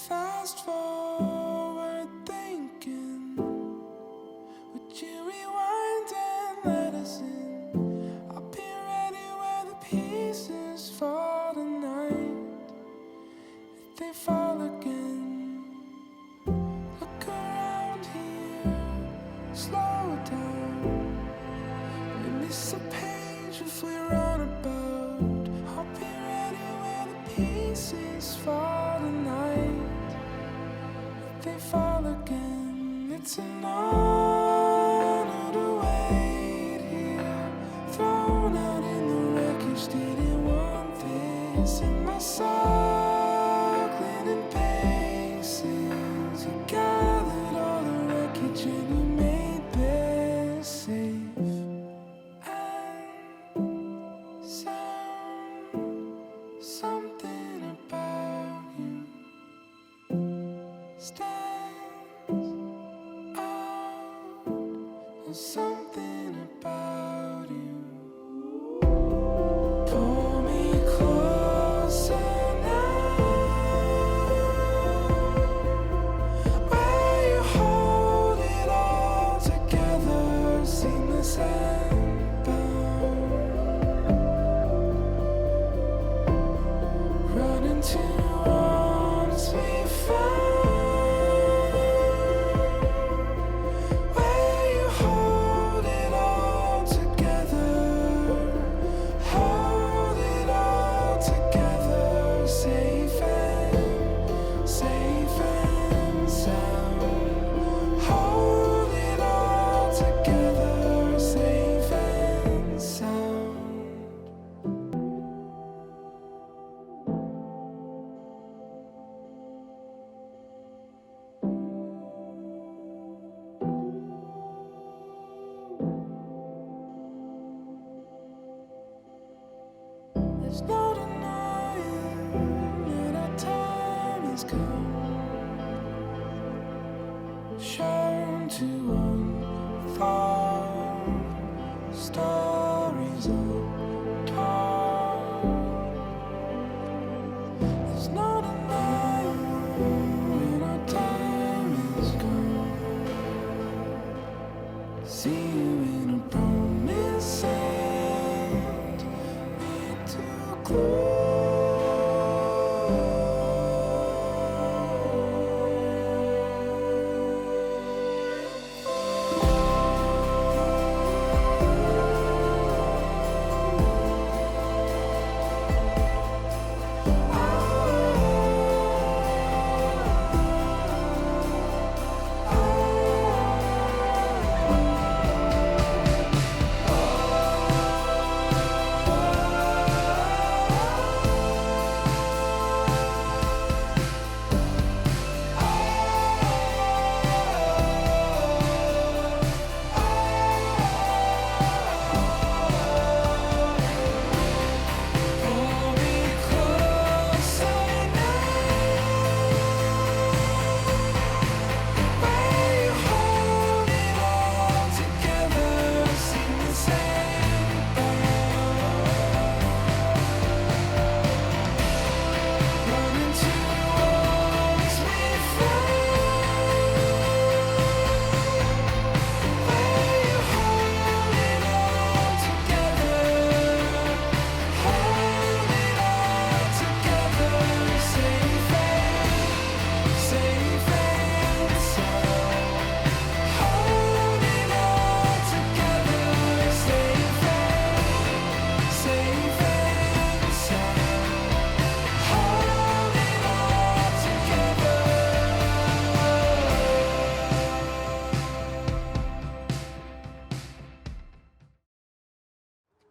Fast forward thinking, would you rewind and let us in? I'll be ready where the pieces fall tonight, if they fall again. Look around here, slow down. We miss a page if we run about. I'll be ready where the pieces fall tonight, if they fall again. It's an honor to wait here, thrown out in the wreckage. Didn't want this in my circling and paces. You gathered all the wreckage and you made this safe and sound. Something about you stands out. There's something about you. Pull me closer now, where you hold it all together, seamless and bound. Run into arms we found, where you hold it all together, hold it all together, safe and sound. Hold it all together, safe and sound. There's no denying that our time has come, shown to unfold stories untold. There's no denying when our time is gone. See you in a promised land, need to close.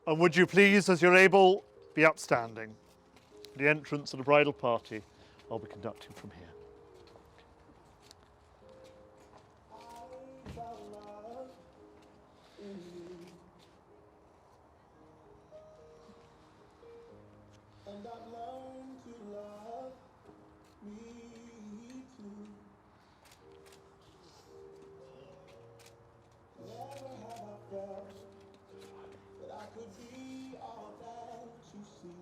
And would you please, as you're able, be upstanding. The entrance of the bridal party I'll be conducting from here. And I've learned to love me too. Never have I felt that I could be all that you see.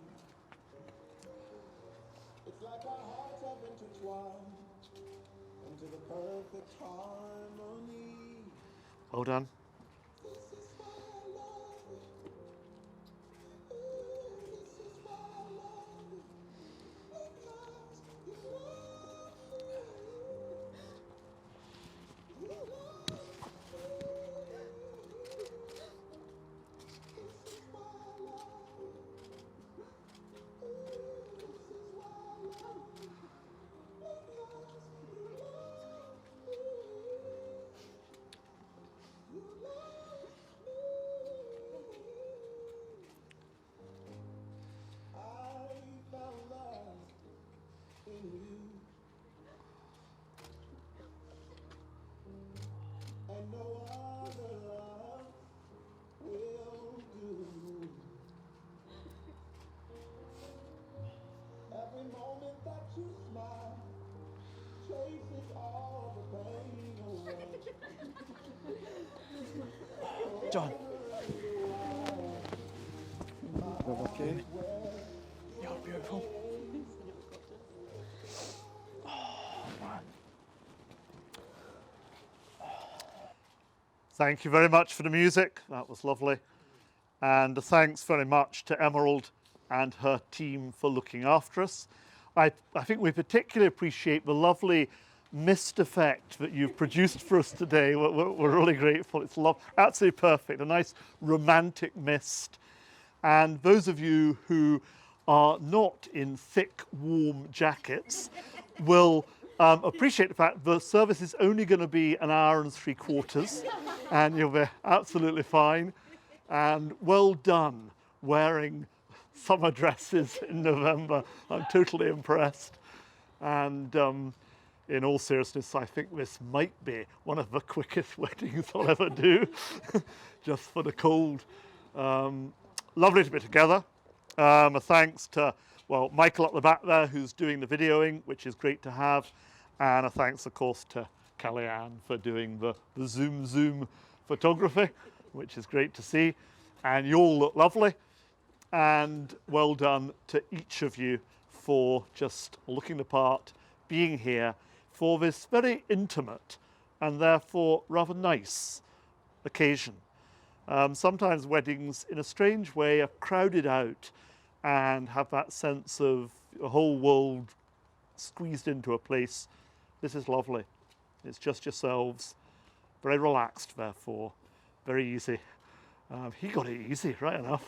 It's like our hearts have intertwined. Well done. And no other love will do. Every moment that you smile chases all the pain away. John. Okay. You're beautiful. Thank you very much for the music. That was lovely. And thanks very much to Emerald and her team for looking after us. I think we particularly appreciate the lovely mist effect that you've produced for us today. We're really grateful. It's absolutely perfect, a nice romantic mist. And those of you who are not in thick, warm jackets will appreciate the fact the service is only going to be an hour and 3/4, and you'll be absolutely fine. And well done wearing summer dresses in November. I'm totally impressed. And in all seriousness, I think this might be one of the quickest weddings I'll ever do, just for the cold. Lovely to be together. A thanks to, well, Michael up the back there who's doing the videoing, which is great to have. And a thanks, of course, to Kellyanne for doing the zoom photography, which is great to see. And you all look lovely. And well done to each of you for just looking the part, being here for this very intimate and therefore rather nice occasion. Sometimes weddings, in a strange way, are crowded out and have that sense of the whole world squeezed into a place. This is lovely. It's just yourselves, very relaxed, therefore, very easy. He got it easy, right enough.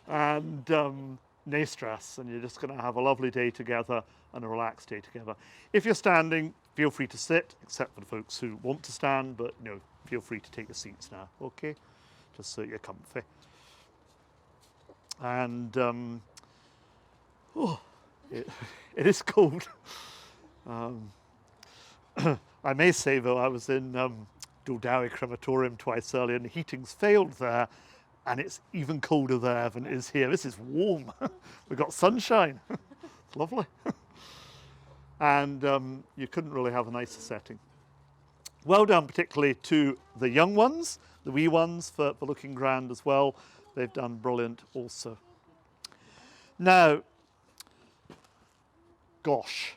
And no stress, and you're just going to have a lovely day together and a relaxed day together. If you're standing, feel free to sit, except for the folks who want to stand, but feel free to take your seats now, okay? Just so you're comfy. And it is cold. I may say, though, I was in Duldawi crematorium twice earlier, and the heating's failed there, and it's even colder there than it is here. This is warm. We've got sunshine. It's lovely. And you couldn't really have a nicer setting. Well done, particularly to the young ones, the wee ones, for looking grand as well. They've done brilliant also. Now, gosh,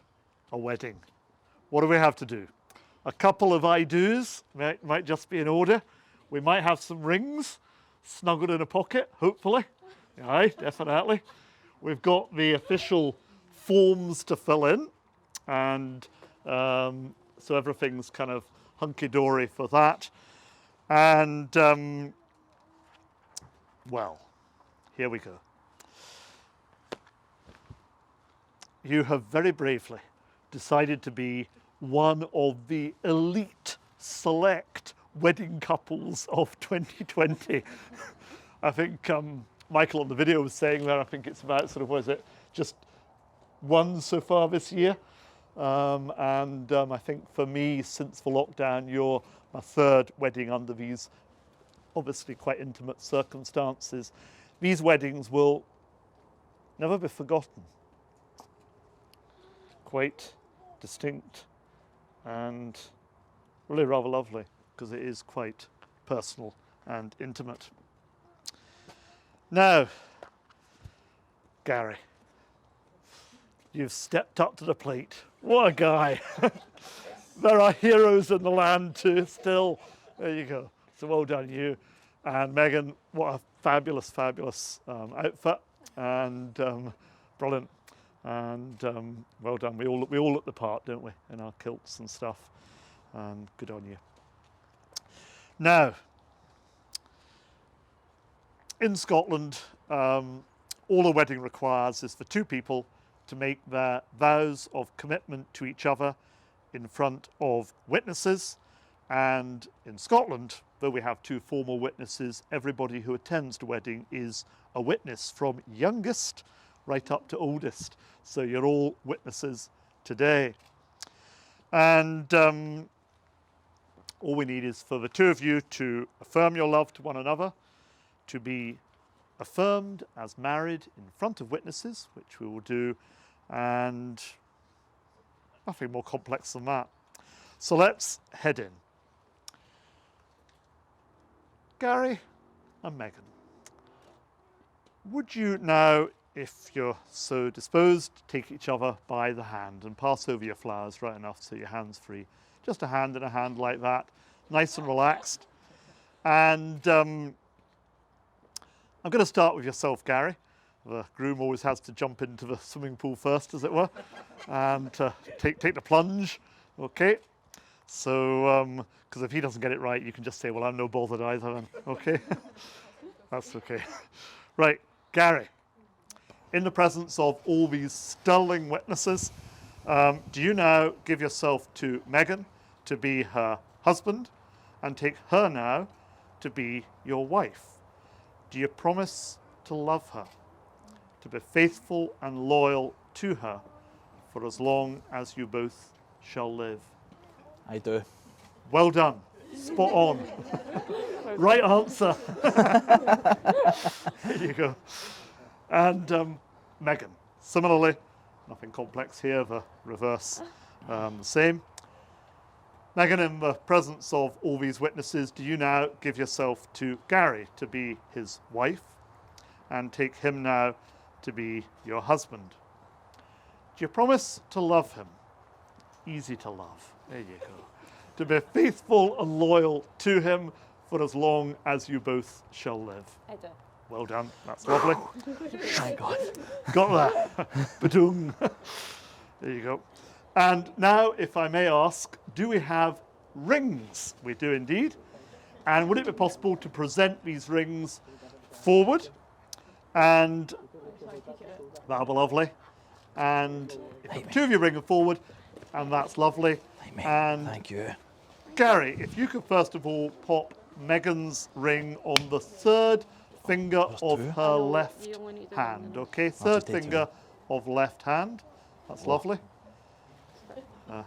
a wedding. What do we have to do? A couple of I-dos might just be in order. We might have some rings snuggled in a pocket, hopefully. Aye, definitely. We've got the official forms to fill in, and so everything's kind of hunky-dory for that. And, well, here we go. You have very bravely decided to be one of the elite select wedding couples of 2020. I think Michael on the video was saying there, I think it's about sort of, what is it, just one so far this year. I think for me, since the lockdown, you're my third wedding under these obviously quite intimate circumstances. These weddings will never be forgotten. Quite distinct and really rather lovely, because it is quite personal and intimate. Now, Gary, you've stepped up to the plate. What a guy. there are heroes in the land too still. There you go. So well done you. And Meagan, what a fabulous, fabulous outfit, and brilliant. And well done. We all look the part, don't we, in our kilts and stuff. And good on you. Now, in Scotland, all a wedding requires is for two people to make their vows of commitment to each other in front of witnesses. And in Scotland, though we have two formal witnesses, everybody who attends the wedding is a witness from youngest right up to oldest. So you're all witnesses today. And all we need is for the two of you to affirm your love to one another, to be affirmed as married in front of witnesses, which we will do, and nothing more complex than that. So let's head in. Gary and Meagan, would you now, if you're so disposed, take each other by the hand and pass over your flowers right enough so your hand's free. Just a hand in a hand like that, nice and relaxed. And I'm going to start with yourself, Gary. The groom always has to jump into the swimming pool first, as it were, and take the plunge. Okay. So, because if he doesn't get it right, you can just say, well, I'm no bothered either then. Okay. That's okay. Right, Gary, in the presence of all these sterling witnesses, do you now give yourself to Meagan to be her husband and take her now to be your wife? Do you promise to love her, to be faithful and loyal to her for as long as you both shall live? I do. Well done. Spot on. Right answer. There you go. And Meagan, similarly, nothing complex here, the reverse, the same. Meagan, in the presence of all these witnesses, do you now give yourself to Gary to be his wife and take him now to be your husband? Do you promise to love him? Easy to love. There you go. To be faithful and loyal to him for as long as you both shall live. I do. Well done. That's lovely. Thank God. Got that. Ba-doom. There you go. And now, if I may ask, do we have rings? We do indeed. And would it be possible to present these rings forward? And that'll be lovely. And if the two of you bring them forward, and that's lovely. And Thank you. Gary, if you could first of all pop Meagan's ring on the third finger of two. her left you only need the hand, one. okay? just Third take two. finger of left hand. That's lovely.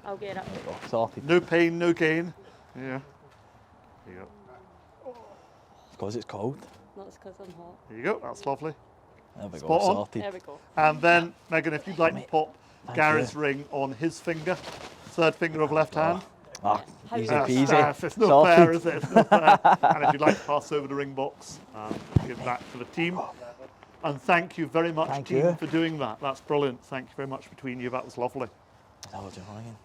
I'll get it. Oh, sorted. No pain, no gain. Yeah. There you go. Because it's cold. Not because I'm hot. There you go. That's lovely. There we go. Spot on. Sorted. There we go. And then, Meagan, if you'd like to Mate, pop thank Gary's you. ring on his finger, third finger of left hand. Ah, How easy you That's- doing? peasy. it's not Sorted. fair, is it? It's not fair. And if you'd like to pass over the ring box, give that to the team. And thank you very much, Thank team, you. for doing that. That's brilliant. Thank you very much between you. That was lovely. That was your ringing.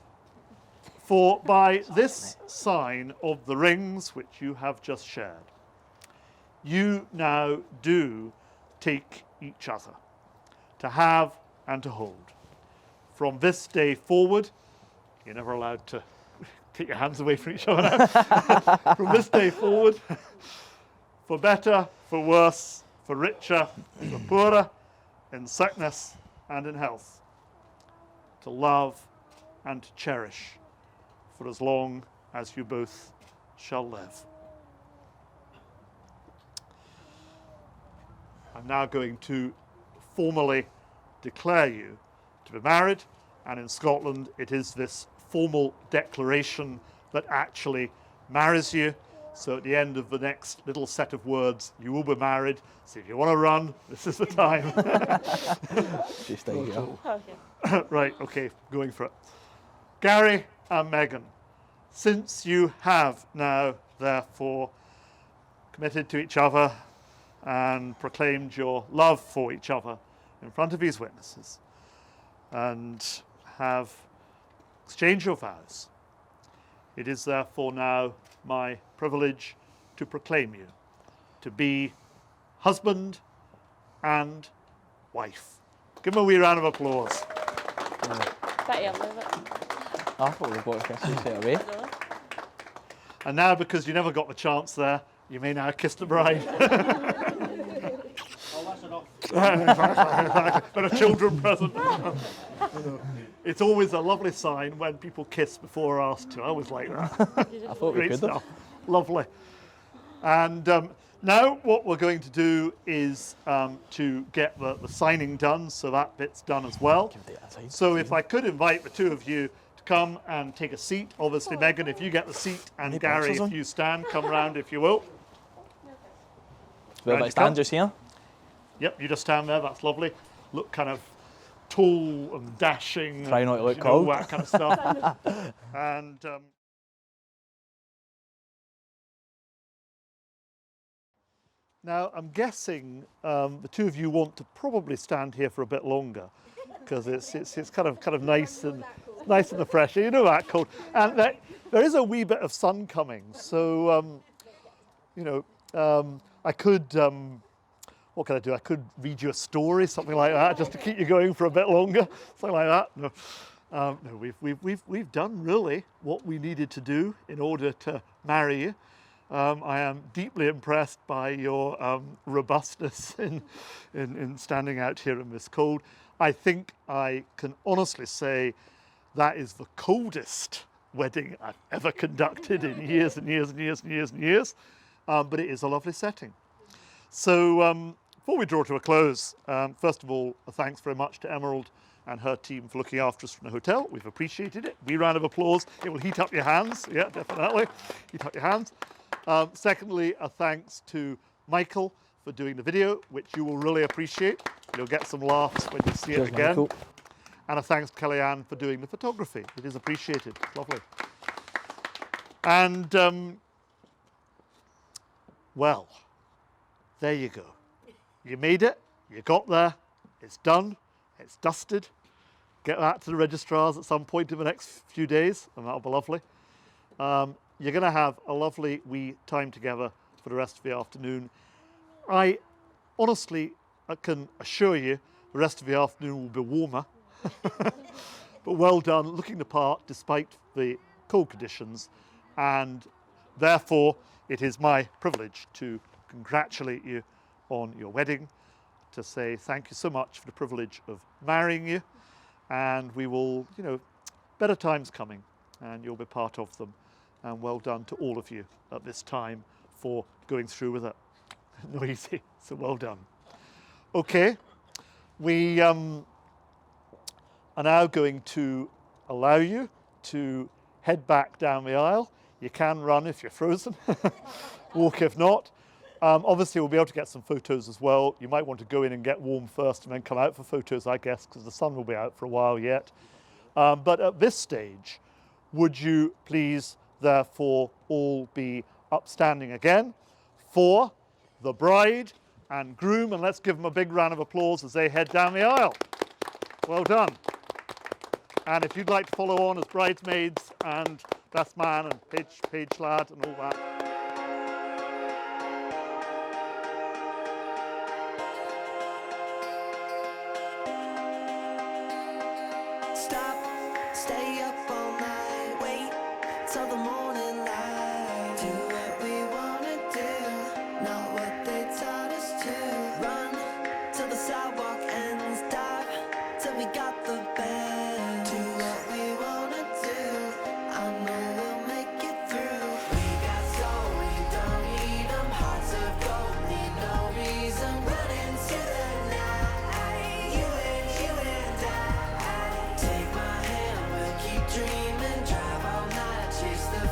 For by this sign of the rings which you have just shared, you now do take each other to have and to hold. From this day forward, you're never allowed to take your hands away from each other now. From this day forward, for better, for worse, for richer, for poorer, in sickness and in health, to love and to cherish for as long as you both shall live. I'm now going to formally declare you to be married, and in Scotland it is this formal declaration that actually marries you. So at the end of the next little set of words, you will be married. So if you want to run, this is the time. Just stay here. Okay. Right, okay, going for it. Gary and Meagan, since you have now, therefore, committed to each other and proclaimed your love for each other in front of these witnesses and have exchanged your vows, It is therefore now my privilege to proclaim you to be husband and wife. Give them a wee round of applause. Bit early, but I thought we bought a kiss straight away. really. And now, because you never got the chance there, you may now kiss the bride. But a children present. It's always a lovely sign when people kiss before asked to. I always like that. I thought we Great could have. stuff. Lovely. And now what we're going to do is to get the signing done, so that bit's done as well. Give it that side. So if I could invite the two of you to come and take a seat. Obviously, Megan, if you get the seat, and Any Gary, boxes if on? you stand, come round if you will. Where Round about you stand come. just here? Yep, you just stand there, that's lovely. Look kind of tall and dashing. Try and, not to look you know, cold. that kind of stuff. And now I'm guessing the two of you want to probably stand here for a bit longer because it's kind of nice and the fresh. You know that cold. And there is a wee bit of sun coming, so you know I could. What can I do? I could read you a story, something like that, just to keep you going for a bit longer, something like that. No, no, we've done really what we needed to do in order to marry you. I am deeply impressed by your robustness in standing out here in this cold. I think I can honestly say that is the coldest wedding I've ever conducted in years and years and years and years and years. But it is a lovely setting. So before we draw to a close, first of all, a thanks very much to Emerald and her team for looking after us from the hotel. We've appreciated it. Wee round of applause. It will heat up your hands. Yeah, definitely. Heat up your hands. Secondly, a thanks to Michael for doing the video, which you will really appreciate. You'll get some laughs when you see Cheers, it again. Michael. And a thanks to Kellyanne for doing the photography. It is appreciated. It's lovely. And, well, there you go. You made it. You got there. It's done. It's dusted. Get that to the registrars at some point in the next few days, and that'll be lovely. You're going to have a lovely wee time together for the rest of the afternoon. I honestly can assure you the rest of the afternoon will be warmer. But well done, looking the part despite the cold conditions. And therefore, it is my privilege to congratulate you on your wedding, to say thank you so much for the privilege of marrying you. And we will, you know, better times coming, and you'll be part of them. And well done to all of you at this time for going through with it. No easy, so well done. Okay, we are now going to allow you to head back down the aisle. You can run if you're frozen, walk if not. Obviously, we'll be able to get some photos as well. You might want to go in and get warm first and then come out for photos, I guess, because the sun will be out for a while yet. But at this stage, would you please, therefore, all be upstanding again for the bride and groom, and let's give them a big round of applause as they head down the aisle. Well done. And if you'd like to follow on as bridesmaids and best man and page lad and all that. Stop, stay up all night, wait till the morning light. Do what we wanna do, not what they taught us to. Run till the sidewalk ends, dive till we got the bend. Do what we wanna do, I know we'll make it through. We got soul, we don't need 'em. Hearts of gold, need no reason. Run into the night, you and I. Take my hand, we'll keep dreaming. Drive all night, chase the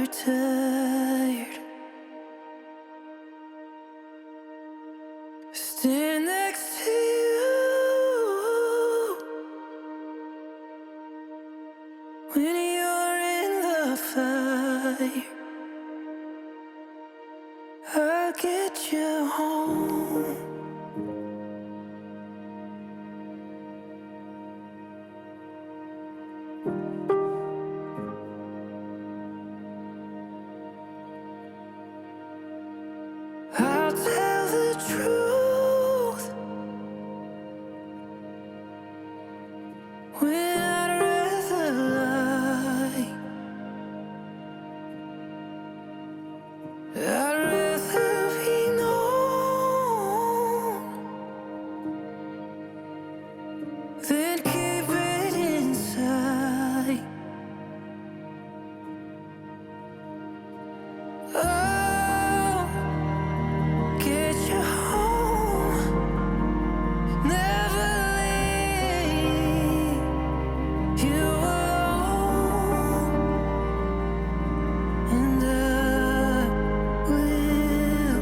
were tired, stand next to you when you're in the fire. I'll get you home. I'll tell the truth when I'd rather lie. I'd rather be known than keep it inside. Oh, get you home, never leave you alone, and I will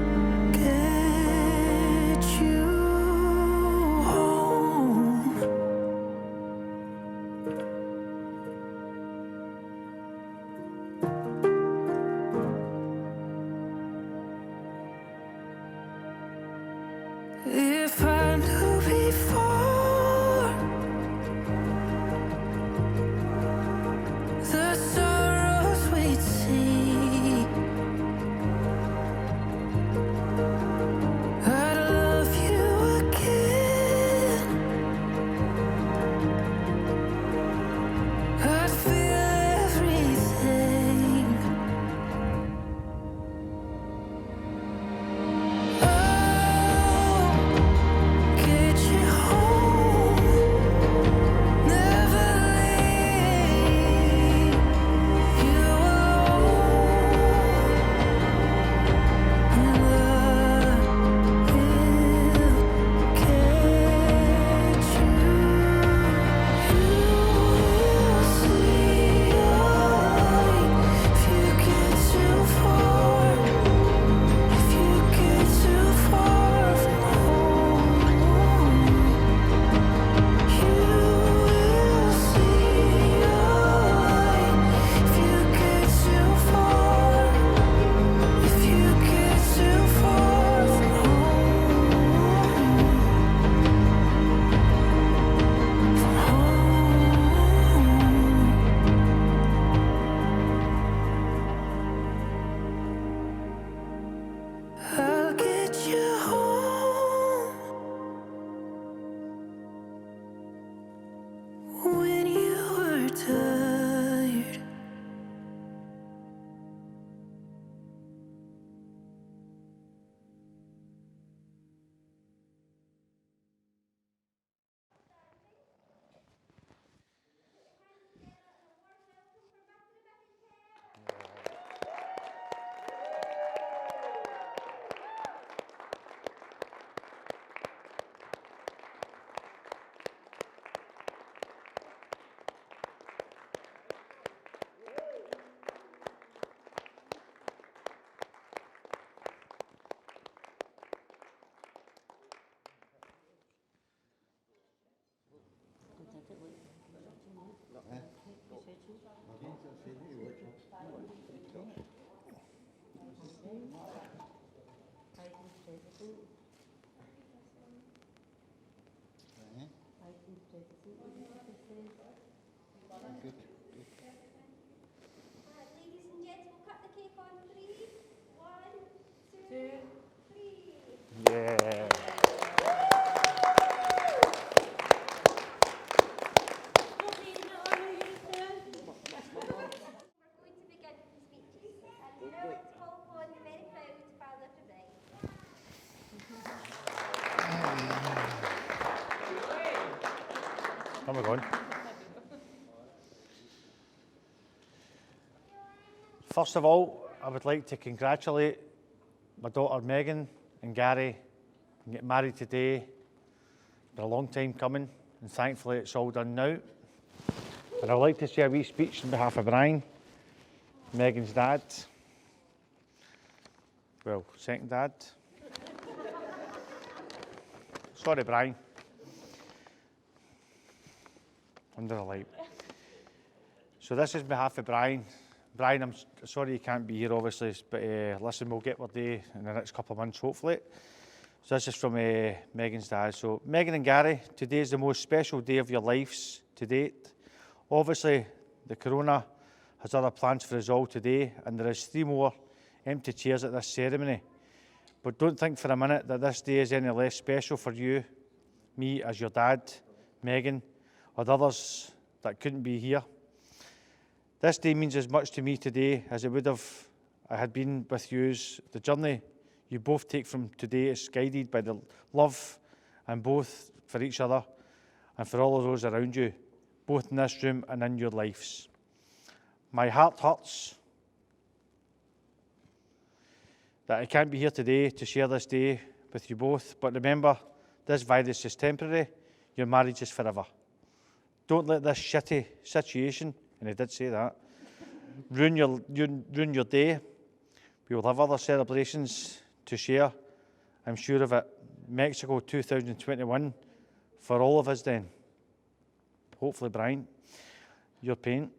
get you home. If I knew before the sorrows we'd see, I'd love you again. I'd feel everything. Oh, get you home, never leave you alone, and I will get you. You will see if you get too far, if you get too far from home. You will see if you get too far, if you get too far from home. I'll get you home when you were tired. Ladies and gents, we'll cut the cake on 3. 1, 2, 3. Yeah. We're going to begin with the speeches, and now let's call upon the very proud Father to rise. Come on. First of all, I would like to congratulate my daughter Meagan and Gary on getting married today. It's been a long time coming, and thankfully it's all done now. And I would like to say a wee speech on behalf of Brian. Megan's dad. Well, second dad. Sorry, Brian. Under the light. So this is on behalf of Brian. Brian, I'm sorry you can't be here, obviously, but listen, we'll get our day in the next couple of months, hopefully. So this is from Megan's dad. So Megan and Gary, today is the most special day of your lives to date. Obviously, the corona has other plans for us all today, and there is 3 more empty chairs at this ceremony. But don't think for a minute that this day is any less special for you, me as your dad, Megan, or the others that couldn't be here. This day means as much to me today as it would have I had been with yous. The journey you both take from today is guided by the love and both for each other and for all of those around you, both in this room and in your lives. My heart hurts that I can't be here today to share this day with you both, but remember, this virus is temporary, your marriage is forever. Don't let this shitty situation, and I did say that, ruin your day. We will have other celebrations to share, I'm sure of it. Mexico 2021 for all of us then. Hopefully, Brian, your pain.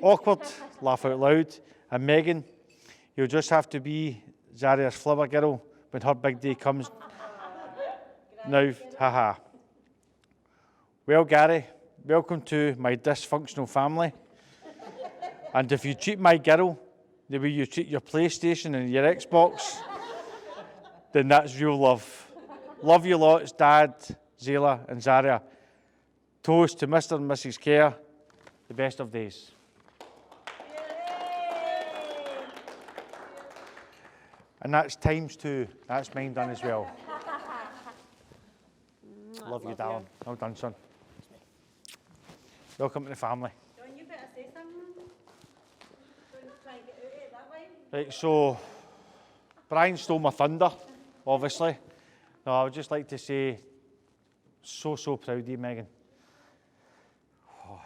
Awkward, laugh out loud. And Megan, you'll just have to be Zaria's flower girl when her big day comes. Now, haha. Well, Gary, welcome to my dysfunctional family. And if you treat my girl the way you treat your PlayStation and your Xbox, then that's real love. Love you lots, Dad, Zayla and Zaria. Toast to Mr. and Mrs. Kerr, the best of days. And that's ×2. That's mine done as well. Love you, darling. Well done, son. Welcome to the family. John, you better say something. Don't try and get out of it that way. Right, so Brian stole my thunder, obviously. No, I would just like to say, so proud of you, Megan. Oh,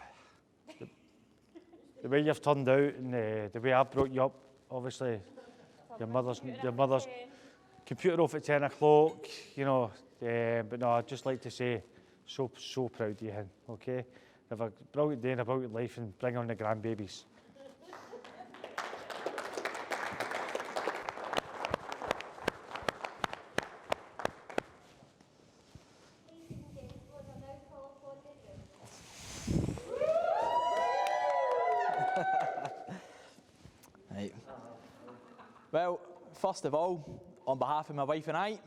the way you've turned out and the way I brought you up, obviously, your mother's computer off at 10 o'clock, you know, but no, I'd just like to say, so proud of you, hen, okay? Have a brilliant day and a brilliant life and bring on the grandbabies. Right. Well, first of all, on behalf of my wife and I,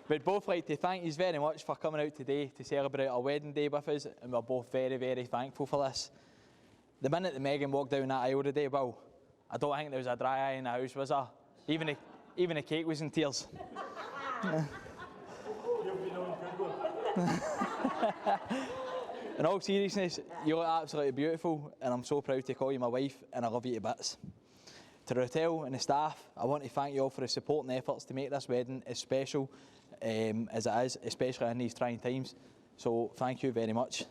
we'd both like to thank you very much for coming out today to celebrate our wedding day with us, and we're both very thankful for this. The minute that Megan walked down that aisle today, well, I don't think there was a dry eye in the house, was there? Even the cake was in tears. In all seriousness, you look absolutely beautiful, and I'm so proud to call you my wife, and I love you to bits. To the hotel and the staff, I want to thank you all for the support and efforts to make this wedding as special as it is, especially in these trying times. So thank you very much.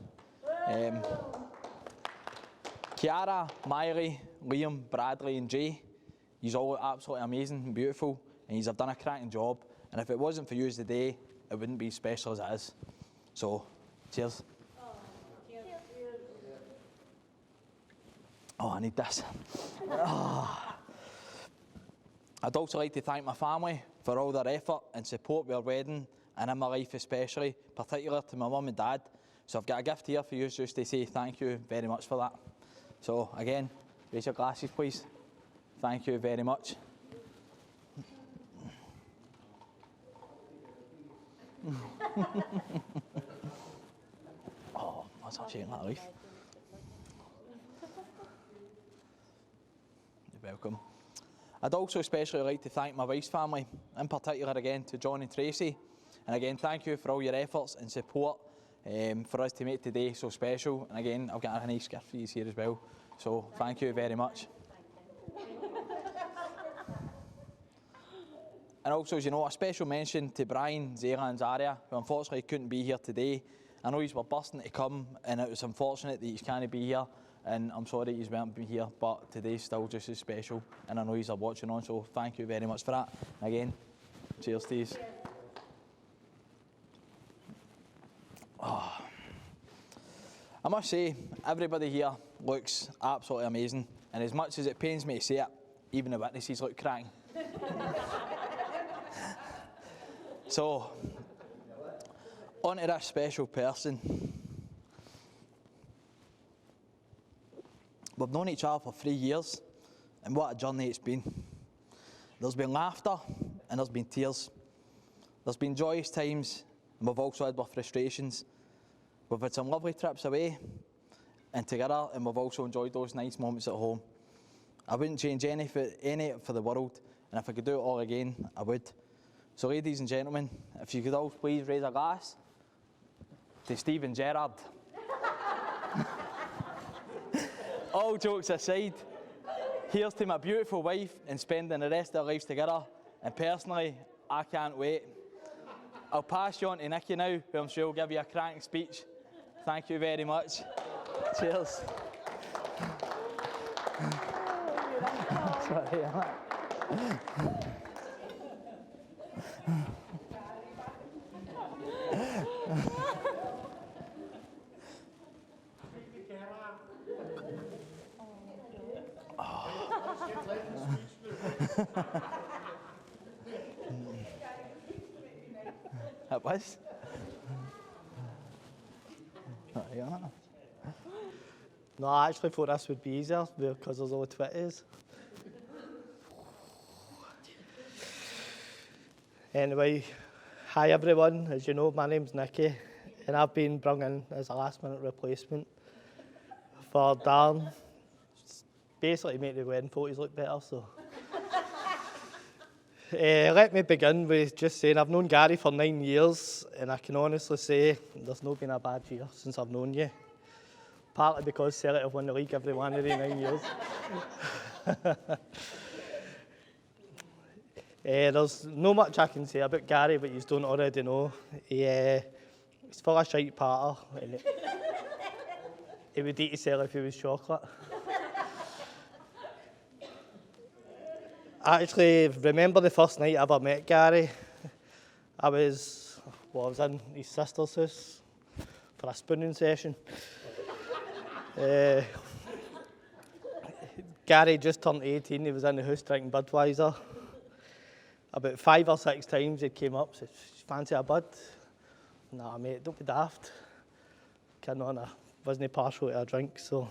Kiara, Miley, Liam, Bradley and Jay, you all look absolutely amazing and beautiful, and you have done a cracking job, and if it wasn't for you today, it wouldn't be as special as it is. So, cheers. Oh, I need this. Oh. I'd also like to thank my family for all their effort and support with our wedding, and in my life especially, particularly to my mum and dad. So I've got a gift here for you just to say thank you very much for that. So again, raise your glasses please. Thank you very much. Oh, that's actually in that leaf. You're welcome. I'd also especially like to thank my wife's family, in particular again to John and Tracy. And again, thank you for all your efforts and support for us to make today so special. And again, I've got a nice gift for you here as well. So thank you very much. And also, as you know, a special mention to Brian, Zayla and Zaria, who unfortunately couldn't be here today. I know you were bursting to come, and it was unfortunate that you can't be here. and I'm sorry he's weren't been here, but today's still just as special, and I know he's watching on, so thank you very much for that. And again, cheers to yous. I must say, everybody here looks absolutely amazing, and as much as it pains me to say it, even the witnesses look cracking. So, on to this special person. We've known each other for 3 years, and what a journey it's been. There's been laughter, and there's been tears. There's been joyous times, and we've also had our frustrations. We've had some lovely trips away and together, and we've also enjoyed those nice moments at home. I wouldn't change any for the world, and if I could do it all again, I would. So ladies and gentlemen, if you could all please raise a glass to Steve and Gerard. All jokes aside, here's to my beautiful wife and spending the rest of our lives together, and personally, I can't wait. I'll pass you on to Nikki now, who I'm sure will give you a cracking speech. Thank you very much. Cheers. Sorry, It was. No, I actually thought this would be easier because there's all the Twitters. Anyway, hi everyone. As you know, my name's Nicky, and I've been brought in as a last-minute replacement for Darren. Basically, to make the wedding photos look better. So, let me begin with just saying I've known Gary for 9 years, and I can honestly say there's not been a bad year since I've known you. Partly because Celtic have won the league every one of the 9 years. There's no much I can say about Gary, but you don't already know. He's full of shite patter, and he would eat himself if he was chocolate. I actually remember the first night I ever met Gary. I was in his sister's house for a spooning session. Gary just turned 18, he was in the house drinking Budweiser. About 5 or 6 times he came up, said, "Fancy a bud?" "Nah, mate, don't be daft." Carrying on, I wasn't partial to a drink, so.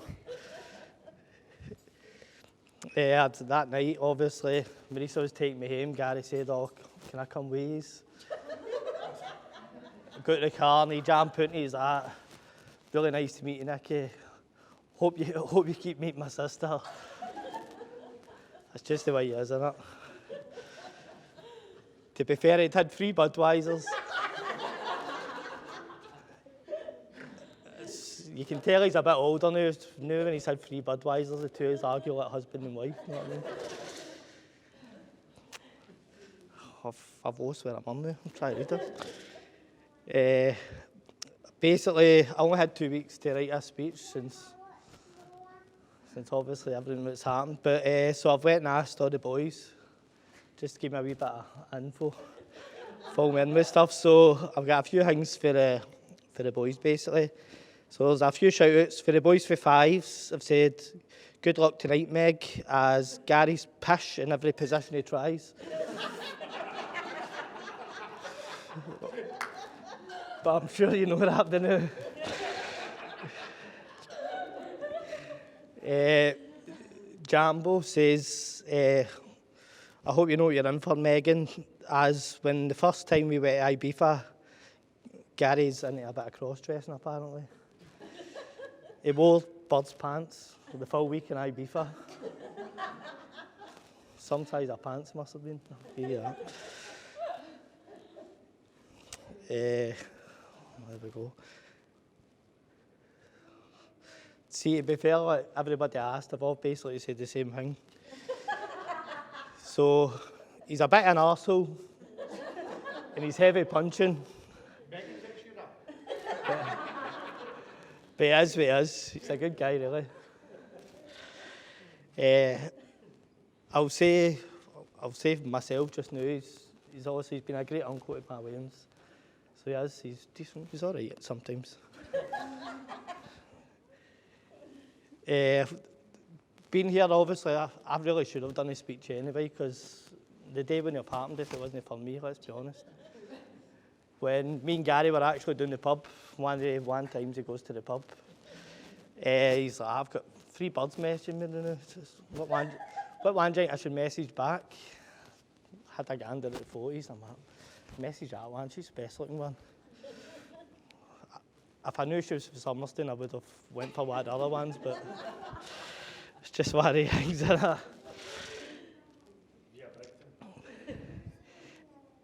That night, obviously, Marisa was taking me home. Gary said, "Oh, can I come with yous?" I got to the car and he jumped out and he's like, "Really nice to meet you, Nicky. Hope you keep meeting my sister." That's just the way it is, isn't it? To be fair, he'd had 3 Budweisers. You can tell he's a bit older now. Now when he's had 3 Budweisers, the two of us argue like husband and wife, you know what I mean? I've lost where I'm on now. I'm trying to read this. Basically, I only had 2 weeks to write a speech since obviously everything that's happened. But so I've went and asked all the boys just to give me a wee bit of info, fill me in with stuff. So I've got a few things for the boys basically. So there's a few shout outs for the boys for 5s. I've said, "Good luck tonight, Meg, as Gary's pish in every position he tries." But I'm sure you know what happened now. Jambo says, "I hope you know what you're in for, Meagan, as when the first time we went to Ibiza, Gary's into a bit of cross-dressing apparently. He wore Bird's pants for the full week in Ibiza. Some size of pants must have been. Yeah. There we go. See, to be fair, like everybody I asked, they've all basically said the same thing. So, he's a bit of an arsehole, and he's heavy punching. But he is what he is. He's a good guy, really. I'll say myself just now, he's been a great uncle to my Williams. So he is, he's decent, he's all right sometimes. Being here, obviously, I really should have done a speech anyway, because the day when it happened, if it wasn't for me, let's be honest. When me and Gary were actually doing the pub, one time he goes to the pub, he's like, I've got 3 birds messaging me now. What one drink I should message back? Had a gander at the 40s, I'm like, message that one, she's the best looking one. If I knew she was from Summerston, I would have went for one of the other ones, but it's just one of the things, isn't it?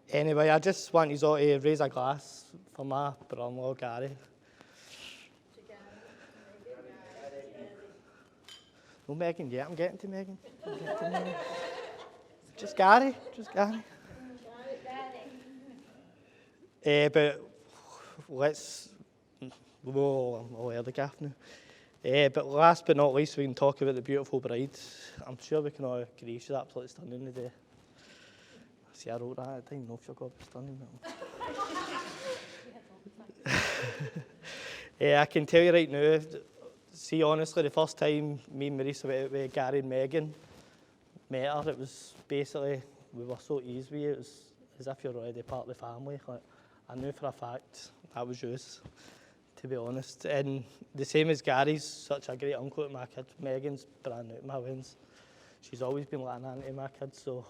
Anyway, I just want you all to raise a glass for my brother-in-law, Gary. No, Meagan, yeah, I'm getting to Meagan. Just Gary. But let's... Whoa, I'm aware of the gaff now. But last but not least, we can talk about the beautiful bride. I'm sure we can all agree she's absolutely stunning today. See, I wrote that. I didn't know if she got stunning. I can tell you right now, see, honestly, the first time me and Marisa went out with Gary and Meagan met her, it was basically, we were so easy with it. It was as if you're already part of the family. Like, I knew for a fact that was yours, to be honest. And the same as Gary's such a great uncle to my kids. Meagan's brand new to my wins. She's always been like an auntie to my kids, so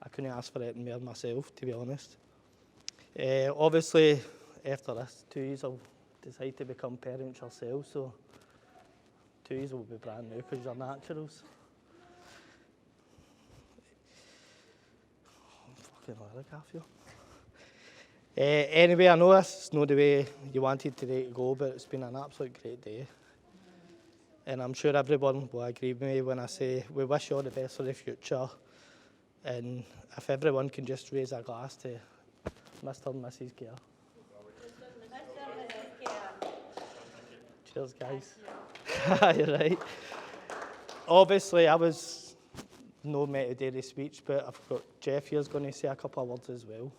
I couldn't ask for anything more myself, to be honest. Obviously, after this, 2 years I'll decide to become parents yourself, so 2 years will be brand new because you're naturals. I'm fucking lyric, I feel. Anyway, I know this is not the way you wanted today to go, but it's been an absolute great day. And I'm sure everyone will agree with me when I say we wish you all the best for the future. And if everyone can just raise a glass to Mr. and Mrs. Gare. Cheers, guys. You're right. Obviously, I was no meant to do the speech, but I've got Jeff here's going to say a couple of words as well.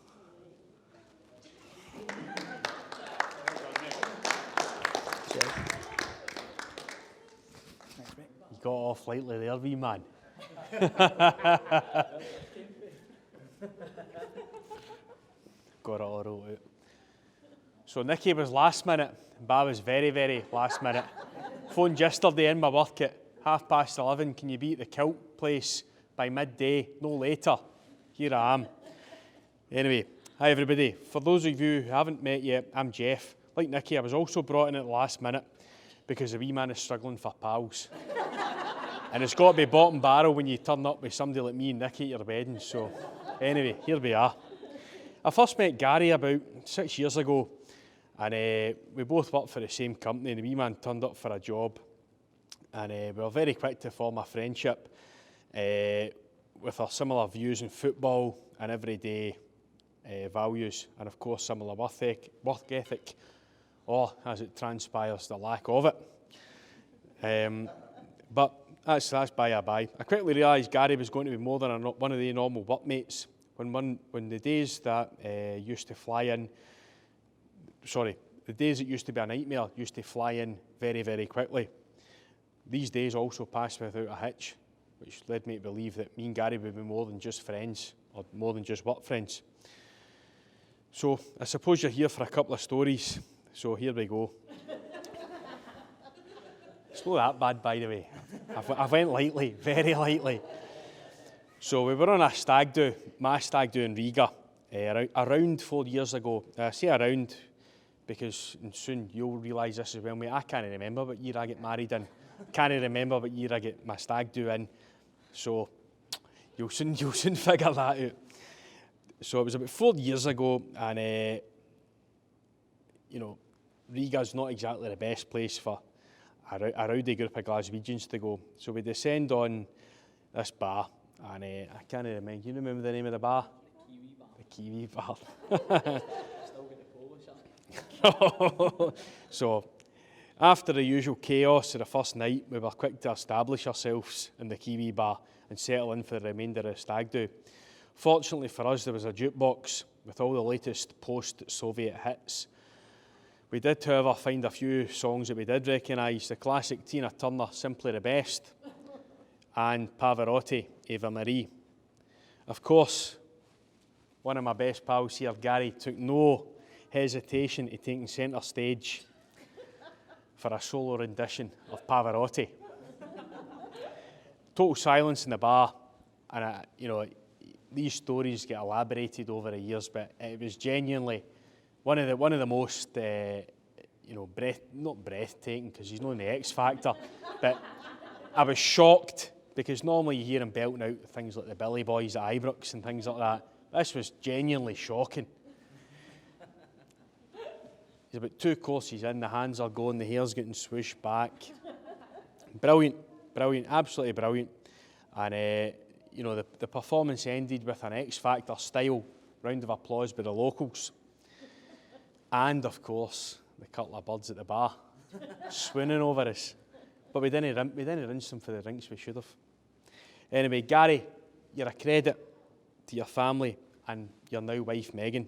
You got off lightly there, wee man. Got it all wrote out. So Nicky was last minute, Ba was very, very last minute. Phoned yesterday in my work at 11:30, can you be at the kilt place by midday, no later? Here I am. Anyway, hi everybody. For those of you who haven't met yet, I'm Jeff. Like Nicky, I was also brought in at the last minute because the wee man is struggling for pals. And it's got to be bottom barrel when you turn up with somebody like me and Nicky at your wedding. So anyway, here we are. I first met Gary about 6 years ago, and we both worked for the same company, and the wee man turned up for a job, and we were very quick to form a friendship with our similar views in football and everyday values, and of course similar work ethic, or as it transpires, the lack of it. But that's by a by. I quickly realised Gary was going to be more than one of the normal workmates. When the days that used to fly in, the days that used to be a nightmare used to fly in very, very quickly. These days also passed without a hitch, which led me to believe that me and Gary would be more than just friends, or more than just work friends. So I suppose you're here for a couple of stories, so here we go. It's not that bad, by the way. I went lightly, very lightly. So we were on a stag do, my stag do in Riga, around 4 years ago. I say around because soon you'll realise this as well, mate. I can't remember what year I get married in. Can't remember what year I get my stag do in. So you'll soon figure that out. So it was about 4 years ago, and Riga's not exactly the best place for a rowdy group of Glaswegians to go. So we descend on this bar, and I can't remember. You remember the name of the bar? The Kiwi Bar. The Kiwi Bar. So After the usual chaos of the first night, we were quick to establish ourselves in the Kiwi bar and settle in for the remainder of the stag do. Fortunately for us, there was a jukebox with all the latest post-Soviet hits. We did, however, find a few songs that we did recognise. The classic Tina Turner, Simply the Best, and Pavarotti, Eva Marie. Of course, one of my best pals here, Gary, took no hesitation to taking centre stage for a solo rendition of Pavarotti. Total silence in the bar, and these stories get elaborated over the years, but it was genuinely one of the most, not breathtaking, because he's not in the X Factor, but I was shocked, because normally you hear him belting out things like the Billy Boys at Ibrox and things like that. This was genuinely shocking. He's about 2 courses in, the hands are going, the hair's getting swooshed back. Brilliant, brilliant, absolutely brilliant. And the performance ended with an X Factor style round of applause by the locals. And of course, the couple of birds at the bar, swooning over us. But we didn't rinse them for the drinks we should have. Anyway, Gary, you're a credit to your family and your now wife, Meagan.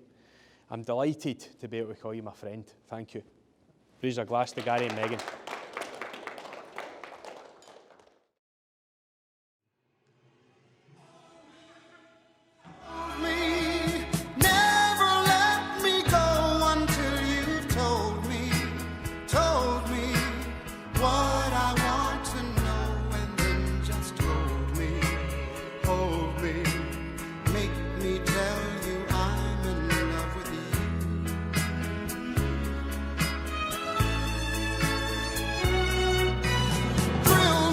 I'm delighted to be able to call you my friend. Thank you. Raise a glass to Gary and Meagan. Never let me go until you've told me what I want to know, and then just hold me, make me tell you I'm in love with you. Thrill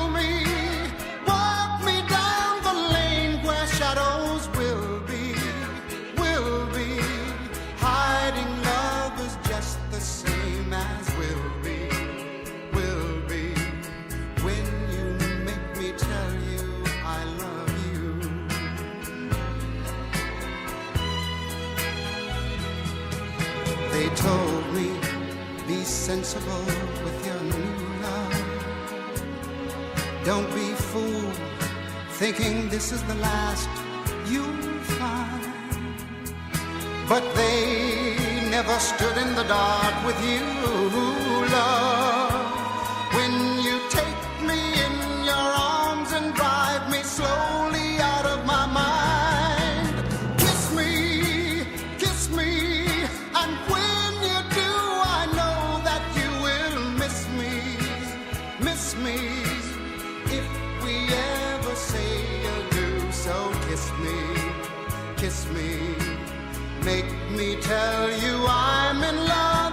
me, walk me down the lane where shadows will be. Hiding love is just the same as will be. When you make me tell you I love you. They told me, be sensible with your new love. Don't be fooled, thinking this is the last you'll find. But they never stood in the dark with you, love. When you take me in your arms and drive me slowly out of my mind. Kiss me, and when you do, I know that you will miss me, if we ever say adieu. So kiss me, make me tell you I'm in love.